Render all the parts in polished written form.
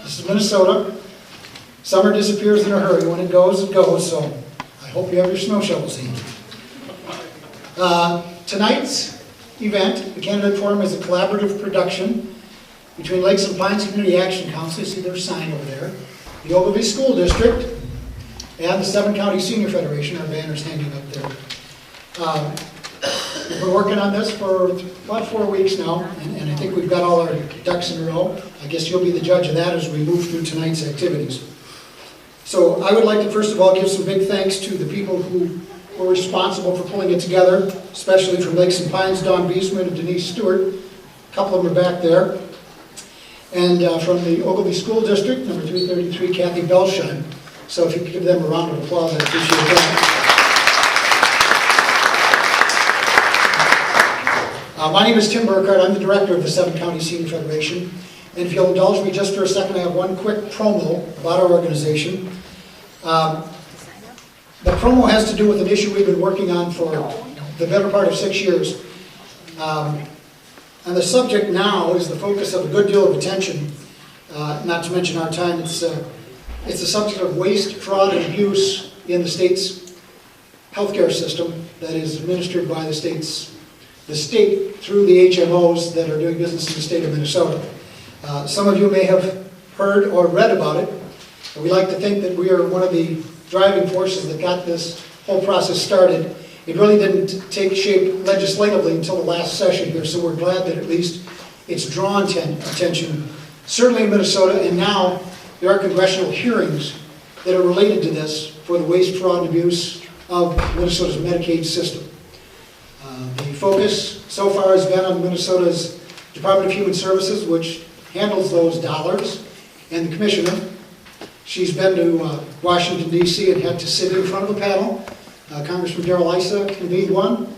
This is Minnesota. Summer disappears in a hurry. When it goes, so I hope you have your snow shovels handy. Tonight's event, the Candidate Forum, is a collaborative production between Lakes and Pines Community Action Council, you see their sign over there, the Ogilvie School District, and the 7 County Senior Federation. Our banner's hanging up there. We've been working on this for about 4 weeks now, and I think we've got all our ducks in a row. I guess you'll be the judge of that as we move through tonight's activities. So I would like to first of all give some big thanks to the people who were responsible for pulling it together, especially from Lakes and Pines, Dawn Beesman and Denise Stewart. A couple of them are back there. And from the Ogilvie School District, number 333, Kathy Belshine. So if you could give them a round of applause, I'd appreciate that. My name is Tim Burkhardt. I'm the director of the 7 County Senior Federation. And if you'll indulge me just for a second, I have one quick promo about our organization. The promo has to do with an issue we've been working on for the better part of 6 years. And the subject now is the focus of a good deal of attention, not to mention our time. It's the subject of waste, fraud, and abuse in the state's healthcare system that is administered by the state through the HMOs that are doing business in the state of Minnesota. Some of you may have heard or read about it. We like to think that we are one of the driving forces that got this whole process started. It really didn't take shape legislatively until the last session here, so we're glad that at least it's drawn attention, certainly in Minnesota, and now there are congressional hearings that are related to this for the waste, fraud, and abuse of Minnesota's Medicaid system. The focus so far has been on Minnesota's Department of Human Services, which handles those dollars, and the commissioner. She's been to Washington, D.C. and had to sit in front of a panel. Congressman Darrell Issa convened one.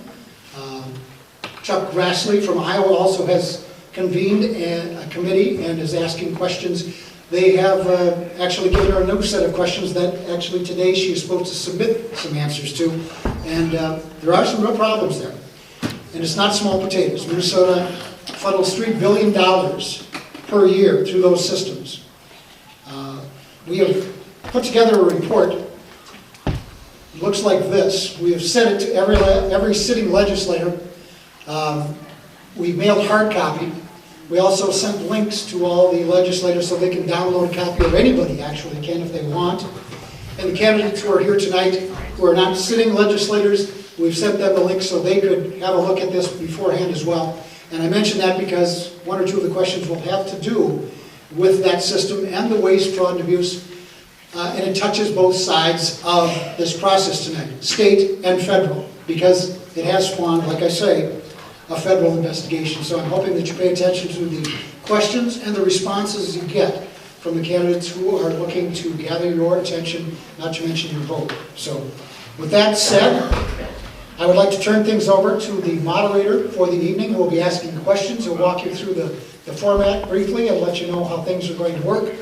Chuck Grassley from Iowa also has convened a committee and is asking questions. They have actually given her a new set of questions that actually today she is supposed to submit some answers to. And there are some real problems there. And it's not small potatoes. Minnesota funnels $3 billion per year through those systems. We have put together a report. It looks like this. We have sent it to every sitting legislator. We mailed hard copy. We also sent links to all the legislators so they can download a copy, or anybody actually can if they want. And the candidates who are here tonight, who are not sitting legislators, we've sent them the link so they could have a look at this beforehand as well. And I mention that because one or two of the questions will have to do with that system and the waste, fraud, and abuse. And it touches both sides of this process tonight, state and federal, because it has spawned, like I say, a federal investigation. So I'm hoping that you pay attention to the questions and the responses you get from the candidates who are looking to gather your attention, not to mention your vote. So with that said, I would like to turn things over to the moderator for the evening, who will be asking questions. He'll walk you through the format briefly and let you know how things are going to work.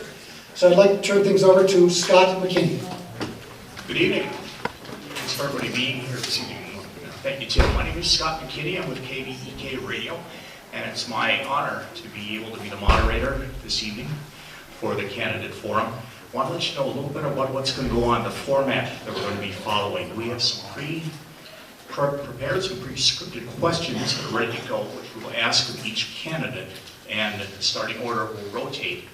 So I'd like to turn things over to Scott McKinney. Good evening. Thanks for everybody being here this evening. Thank you, Tim. My name is Scott McKinney. I'm with KVEK Radio, and it's my honor to be able to be the moderator this evening for the Candidate Forum. I want to let you know a little bit about what's going to go on, the format that we're going to be following. We have some prepared some pre-scripted questions that are ready to go, which we will ask of each candidate, and the starting order will rotate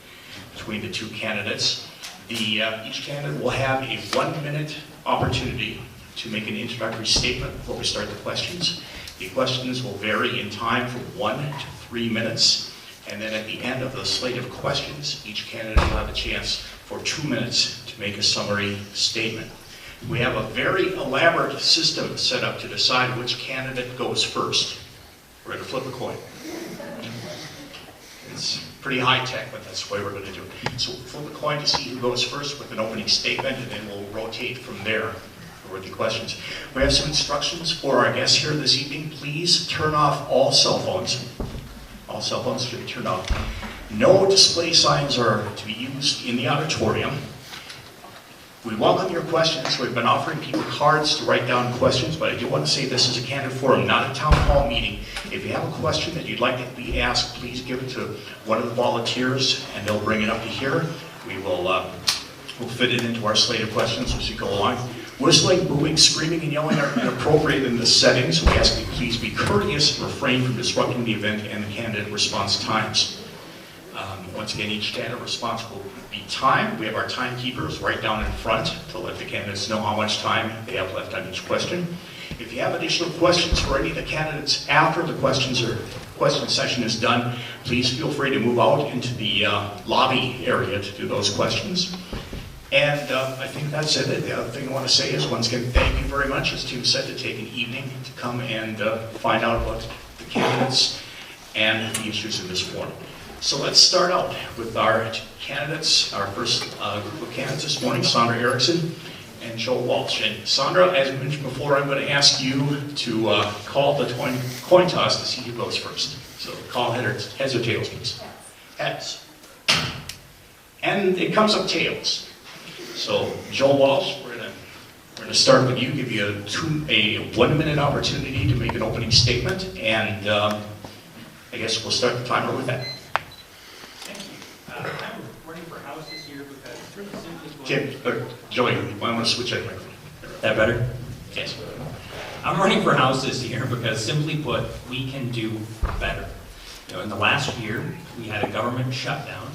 between the two candidates. Each candidate will have a 1-minute opportunity to make an introductory statement before we start the questions. The questions will vary in time from 1 to 3 minutes, and then at the end of the slate of questions, each candidate will have a chance for 2 minutes to make a summary statement. We have a very elaborate system set up to decide which candidate goes first. We're going to flip a coin. It's pretty high tech, but that's the way we're going to do it. So we'll flip a coin to see who goes first with an opening statement, and then we'll rotate from there for the questions. We have some instructions for our guests here this evening. Please turn off all cell phones. All cell phones should be turned off. No display signs are to be used in the auditorium. We welcome your questions. We've been offering people cards to write down questions, but I do want to say this is a candid forum, not a town hall meeting. If you have a question that you'd like to be asked, please give it to one of the volunteers, and they'll bring it up to here. We will we'll fit it into our slate of questions as we go along. Whistling, booing, screaming, and yelling are inappropriate in this setting, so we ask that you please be courteous and refrain from disrupting the event and the candidate response times. Once again, each candidate response will be timed. We have our timekeepers right down in front to let the candidates know how much time they have left on each question. If you have additional questions for any of the candidates after the question session is done, please feel free to move out into the lobby area to do those questions. And I think that's it. The other thing I want to say is, once again, thank you very much, as Tim said, to take an evening to come and find out about the candidates and the issues in this forum. So let's start out with our candidates, our first group of candidates this morning, Sandra Erickson and Joe Walsh. And Sandra, as mentioned before, I'm going to ask you to call the coin toss to see who goes first. So call heads or tails, please. Heads. And it comes up tails. So Joe Walsh, we're going to start with you, give you a 1-minute opportunity to make an opening statement, and I guess we'll start the timer with that. I'm running for House this year because simply Tim, or Joey, I want to switch that microphone. that better? Yes. I'm running for House this year because, simply put, we can do better. You know, in the last year, we had a government shutdown,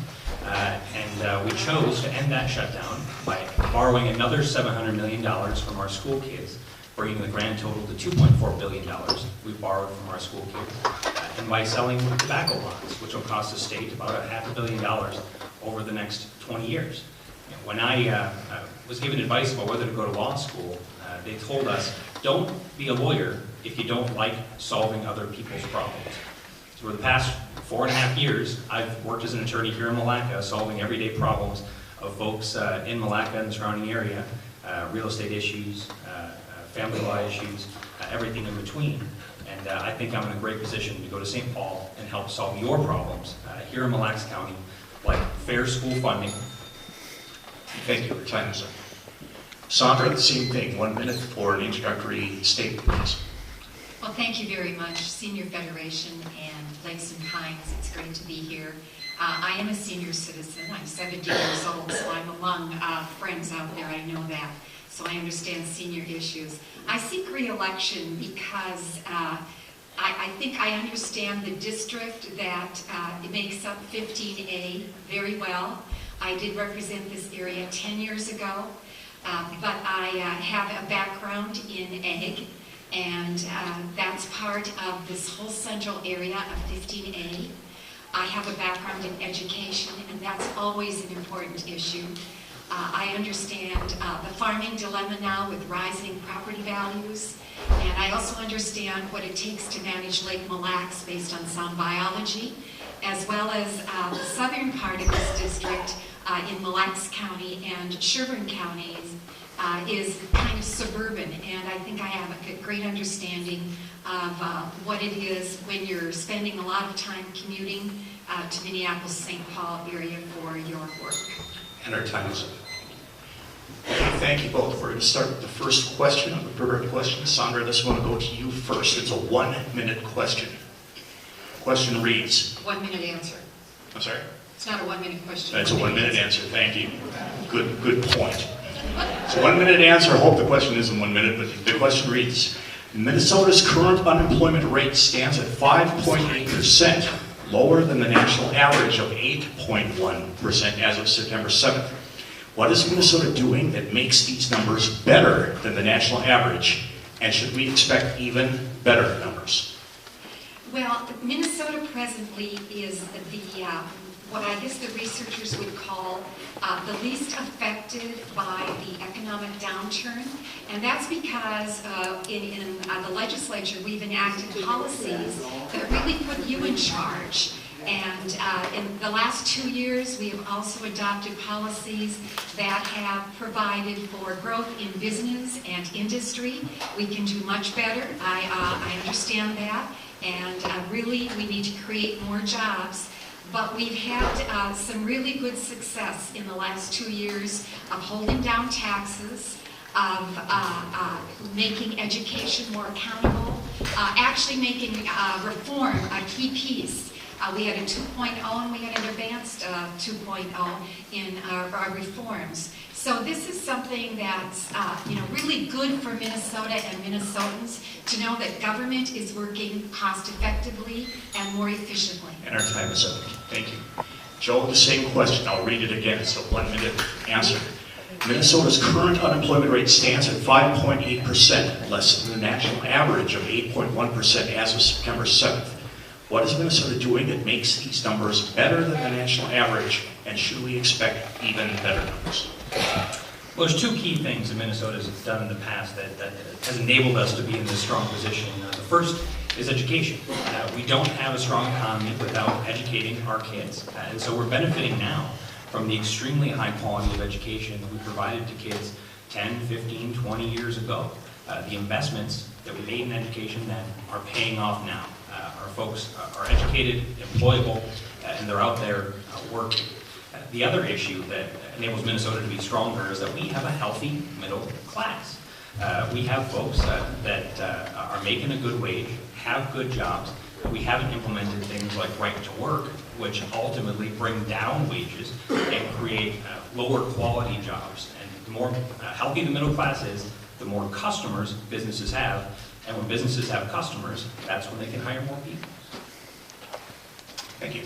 and we chose to end that shutdown by borrowing another $700 million from our school kids, bringing the grand total to $2.4 billion we borrowed from our school kids, and by selling tobacco bonds, which will cost the state about $500 million over the next 20 years. You know, when I was given advice about whether to go to law school, they told us, don't be a lawyer if you don't like solving other people's problems. So for the past 4.5 years, I've worked as an attorney here in Malacca, solving everyday problems of folks in Malacca and the surrounding area, real estate issues, family law issues, everything in between. And I think I'm in a great position to go to St. Paul and help solve your problems here in Mille Lacs County, like fair school funding. Thank you. Your time is up. Sandra, the same thing. 1 minute for an introductory statement, please. Well, thank you very much, Senior Federation and Lakes and Pines. It's great to be here. I am a senior citizen. I'm 70 years old, so I'm among friends out there. I know that. So I understand senior issues. I seek re-election because I think I understand the district that it makes up 15A very well. I did represent this area 10 years ago, but I have a background in ag, and that's part of this whole central area of 15A. I have a background in education, and that's always an important issue. I understand the farming dilemma now with rising property values, and I also understand what it takes to manage Lake Mille Lacs based on sound biology, as well as the southern part of this district in Mille Lacs County and Sherburne counties is kind of suburban, and I think I have a great understanding of what it is when you're spending a lot of time commuting to Minneapolis-St. Paul area for your work. And our time is up. Okay, thank you both. We're going to start with the first question of the prepared question. Sandra, this one will go to you first. It's a 1-minute question. Question reads. 1 minute answer. I'm sorry? It's not a 1 minute question. That's a 1 minute answer. Thank you. Good point. It's a 1 minute answer. I hope the question isn't 1 minute, but the question reads, Minnesota's current unemployment rate stands at 5.8%, lower than the national average of 8.1% as of September 7th. What is Minnesota doing that makes these numbers better than the national average? And should we expect even better numbers? Well, Minnesota presently is what I guess the researchers would call the least affected by the economic downturn. And that's because in the legislature we've enacted policies that really put you in charge. And in the last 2 years, we have also adopted policies that have provided for growth in business and industry. We can do much better. I understand that. And really, we need to create more jobs. but we've had some really good success in the last 2 years of holding down taxes, of making education more accountable, actually making reform a key piece. We had a 2.0 and we had an advanced 2.0 in our reforms. So this is something that's really good for Minnesota and Minnesotans to know that government is working cost effectively and more efficiently. And our time is up. Thank you. Joe, the same question. I'll read it again. It's a 1-minute answer. Minnesota's current unemployment rate stands at 5.8%, less than the national average of 8.1% as of September 7th. What is Minnesota doing that makes these numbers better than the national average, and should we expect even better numbers? Well, there's two key things that Minnesota's done in the past that has enabled us to be in this strong position. The first is education. We don't have a strong economy without educating our kids, and so we're benefiting now from the extremely high quality of education that we provided to kids 10, 15, 20 years ago. The investments that we made in education that are paying off now. Our folks are educated, employable, and they're out there working. The other issue that enables Minnesota to be stronger is that we have a healthy middle class. We have folks that are making a good wage, have good jobs. We haven't implemented things like right to work, which ultimately bring down wages and create lower quality jobs. And the more healthy the middle class is, the more customers businesses have. And when businesses have customers, that's when they can hire more people. Thank you.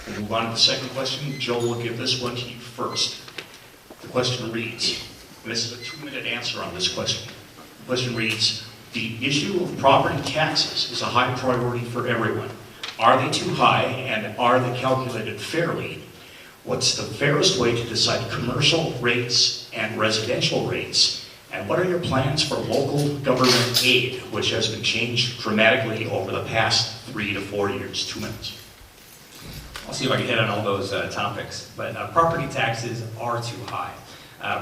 We'll move on to the second question. Joe will give this one to you first. The question reads, and this is a 2-minute answer on this question. The question reads, the issue of property taxes is a high priority for everyone. Are they too high, and are they calculated fairly? What's the fairest way to decide commercial rates and residential rates? And what are your plans for local government aid, which has been changed dramatically over the past 3 to 4 years? 2 minutes. I'll see if I can hit on all those topics, but property taxes are too high.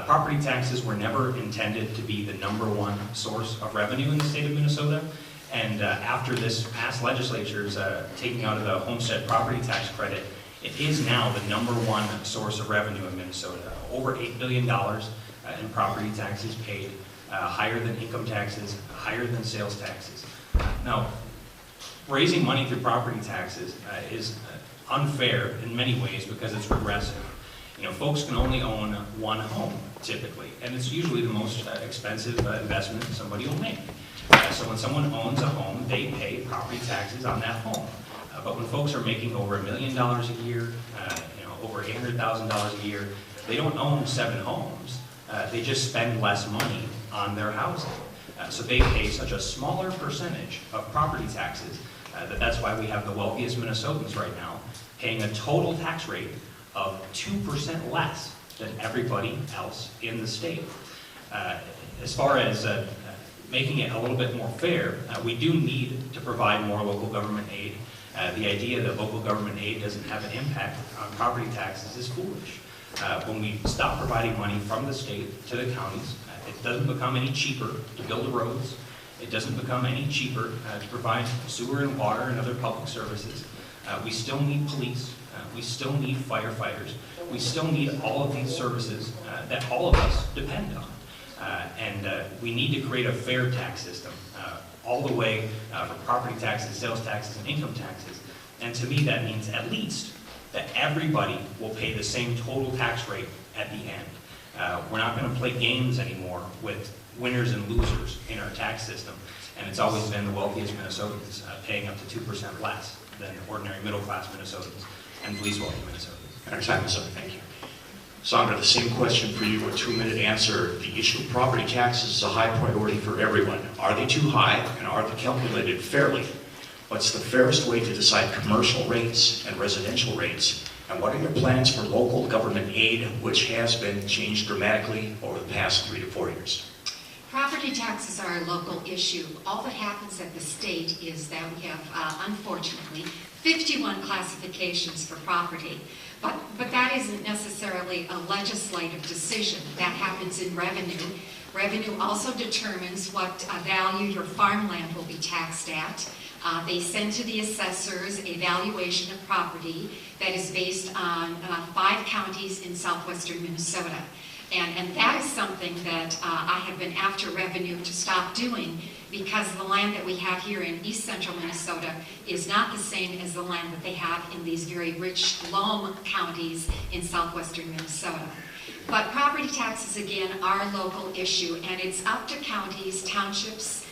Property taxes were never intended to be the #1 source of revenue in the state of Minnesota, and after this past legislature's taking out of the homestead property tax credit, it is now the #1 source of revenue in Minnesota. Over $8 billion in property taxes paid, higher than income taxes, higher than sales taxes. Now, raising money through property taxes is unfair in many ways because it's regressive. Folks can only own one home, typically, and it's usually the most expensive investment somebody will make. So when someone owns a home, they pay property taxes on that home. But when folks are making over $1 million a year, over $800,000 a year, they don't own 7 homes. They just spend less money on their housing. So they pay such a smaller percentage of property taxes that's why we have the wealthiest Minnesotans right now paying a total tax rate of 2% less than everybody else in the state. As far as making it a little bit more fair, we do need to provide more local government aid. The idea that local government aid doesn't have an impact on property taxes is foolish. When we stop providing money from the state to the counties, it doesn't become any cheaper to build the roads. It doesn't become any cheaper to provide sewer and water and other public services. We still need police. We still need firefighters. We still need all of these services that all of us depend on. And we need to create a fair tax system all the way for property taxes, sales taxes, and income taxes. And to me, that means at least that everybody will pay the same total tax rate at the end. We're not going to play games anymore with winners and losers in our tax system. And it's always been the wealthiest Minnesotans paying up to 2% less than ordinary middle-class Minnesotans and least wealthy Minnesotans. Our time is up. Thank you. Sandra, the same question for you, a 2-minute answer. The issue of property taxes is a high priority for everyone. Are they too high, and are they calculated fairly? What's the fairest way to decide commercial rates and residential rates? And what are your plans for local government aid, which has been changed dramatically over the past 3 to 4 years? Property taxes are a local issue. All that happens at the state is that we have, unfortunately, 51 classifications for property. But that isn't necessarily a legislative decision. That happens in revenue. Revenue also determines what value your farmland will be taxed at. They send to the assessors a valuation of property that is based on 5 counties in southwestern Minnesota. And that is something that I have been after revenue to stop doing, because the land that we have here in east central Minnesota is not the same as the land that they have in these very rich loam counties in southwestern Minnesota. But property taxes, again, are a local issue, and it's up to counties, townships,